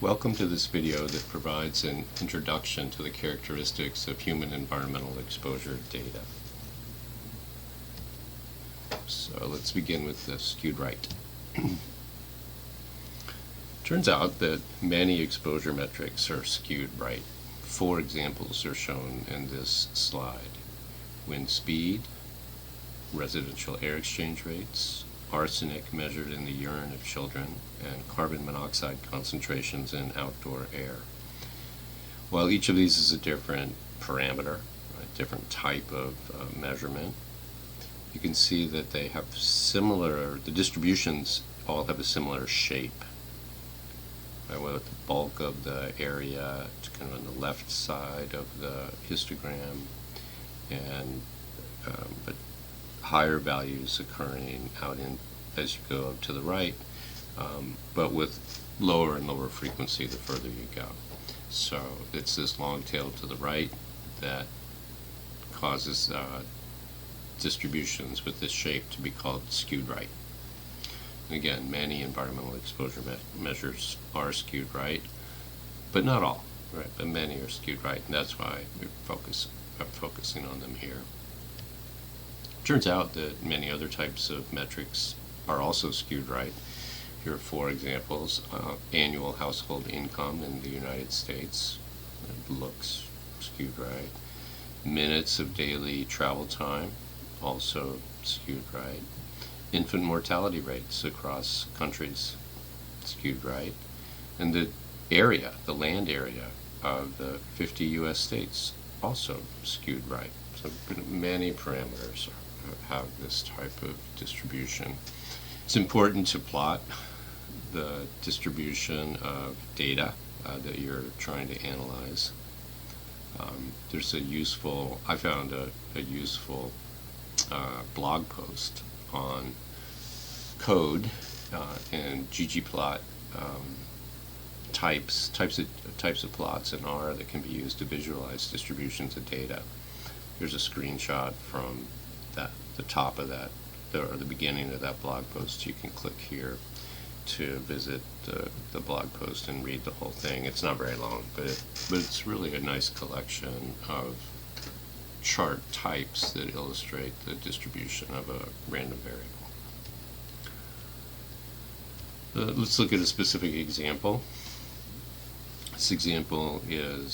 Welcome to this video that provides an introduction to the characteristics of human environmental exposure data. So let's begin with the skewed right. Turns out that many exposure metrics are skewed right. 4 examples are shown in this slide: wind speed, residential air exchange rates, arsenic measured in the urine of children, and carbon monoxide concentrations in outdoor air. While each of these is a different parameter, a different type of measurement, you can see that they have similar, the distributions all have a similar shape. With the bulk of the area kind of on the left side of the histogram, and but higher values occurring out in as you go up to the right, but with lower and lower frequency the further you go. So it's this long tail to the right that causes distributions with this shape to be called skewed right. And again, many environmental exposure measures are skewed right, but not all, right? But many are skewed right, and that's why we're focusing on them here. Turns out that many other types of metrics are also skewed right. Here are 4 examples. Annual household income in the United States, it looks skewed right. Minutes of daily travel time, also skewed right. Infant mortality rates across countries, skewed right. And the area, the land area of the 50 U.S. states, also skewed right. So many parameters have this type of distribution. It's important to plot the distribution of data that you're trying to analyze. There's a useful, I found a useful blog post on code and ggplot types of plots in R that can be used to visualize distributions of data. There's a screenshot from the top of that, or the beginning of that blog post. You can click here to visit the blog post and read the whole thing. It's not very long, but it's really a nice collection of chart types that illustrate the distribution of a random variable. Let's look at a specific example. This example is